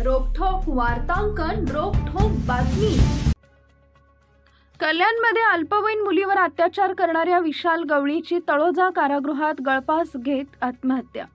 रोखठोक वार्तांकन, रोखठोक बातमी। कल्याणमध्ये अल्पवयीन मुलीवर अत्याचार करणाऱ्या विशाल गवळीची तळोजा कारागृहात गळफास घेत आत्महत्या।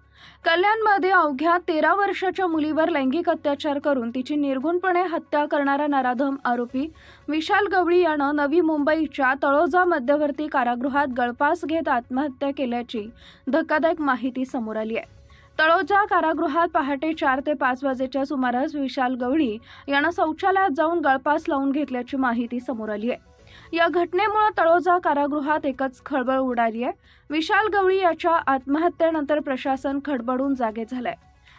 कल्याणमध्ये अवघ्या 13 वर्षाच्या मुलीवर लैंगिक अत्याचार करून तिची निर्घृणपणे हत्या करणारा नराधम आरोपी विशाल गवळी यानं नवी मुंबईच्या तळोजा मध्यवर्ती कारागृहात गळफास घेत आत्महत्या केल्याची धक्कादायक माहिती समोर आली आहे। तळोजा कारागृहात पहाटे 4 ते 5 वाजेच्या सुमारास विशाल गवळी यानं शौचालयात जाऊन गळफास लावून घेतल्याची माहिती समोर आली आहे। या घटनेमुळे तळोजा कारागृहात एकच खळबळ उडाली आहे। विशाल गवळी याच्या आत्महत्येनंतर प्रशासन खडबडून जागे झालंय।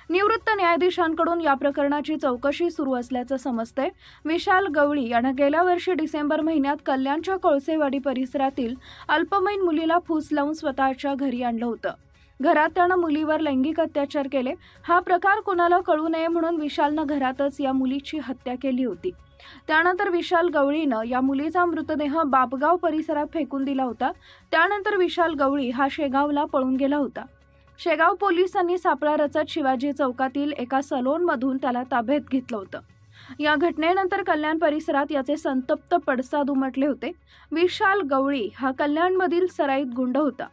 निवृत्त न्यायाधीशांकडून या प्रकरणाची चौकशी सुरू असल्याचं समजतंय। विशाल गवळी यानं गेल्या वर्षी डिसेंबर महिन्यात कल्याणच्या कोळसेवाडी परिसरातील अल्पवयीन मुलीला फूस लावून स्वतःच्या घरी आणलं होतं। घरात त्यानं मुलीवर लैंगिक अत्याचार केले। हा प्रकार कोणाला कळू नये म्हणून विशालनं घरातच या मुलीची हत्या केली होती। त्यानंतर विशाल गवळीनं या मुलीचा मृतदेह बापगाव परिसरात फेकून दिला होता। त्यानंतर विशाल गवळी हा शेगावला पळून गेला होता। शेगाव पोलिसांनी सापळा रचत शिवाजी चौकातील एका सलोनमधून त्याला ताब्यात घेतलं होतं। या घटनेनंतर कल्याण परिसरात याचे संतप्त पडसाद उमटले होते। विशाल गवळी हा कल्याणमधील सराईत गुंड होता।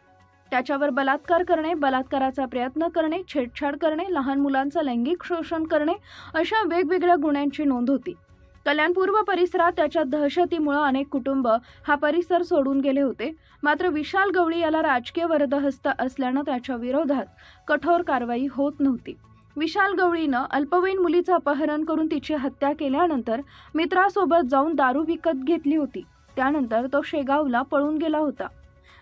त्याच्यावर बलात्कार करणे, बलात्काराचा प्रयत्न करणे, छेडछाड करणे, लहान मुलांचं लैंगिक शोषण करणे अशा वेगवेगळ्या गुन्ह्यांची नोंद होती। कल्याण पूर्व परिसरात त्याच्या दहशतीमुळे अनेक कुटुंब हा परिसर सोडून गेले होते। मात्र विशाल गवळी याला राजकीय वरदहस्त असल्यानं त्याच्या विरोधात कठोर कारवाई होत नव्हती। विशाल गवळीनं अल्पवयीन मुलीचं अपहरण करून तिची हत्या केल्यानंतर मित्रासोबत जाऊन दारू विकत घेतली होती। त्यानंतर तो शेगावला पळून गेला होता।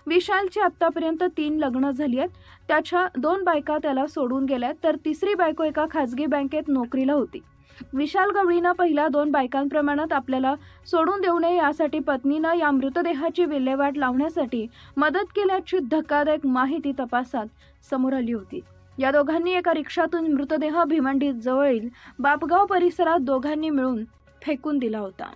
विशालची आतापर्यंत 3 लग्न झाली आहेत। त्याच्या 2 बायका त्याला सोडून गेल्यात, तर तिसरी बायको एका खासगी बँकेत नोकरीला होती। विशाल गवळीनं पहिल्या 2 बायकांप्रमाणात आपल्याला सोडून देऊ नये यासाठी पत्नीनं या मृतदेहाची विल्हेवाट लावण्यासाठी मदत केल्याची धक्कादायक माहिती तपासात समोर आली होती। या दोघांनी एका रिक्षातून मृतदेह भिवंडी जवळील बापगाव परिसरात दोघांनी मिळून फेकून दिला होता।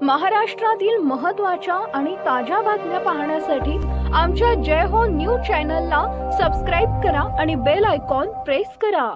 महाराष्ट्रातील महत्त्वाच्या आणि ताज्या बातम्या पाहण्यासाठी आमच्या जय हो न्यूज चॅनलला सबस्क्राइब करा आणि बेल आयकॉन प्रेस करा।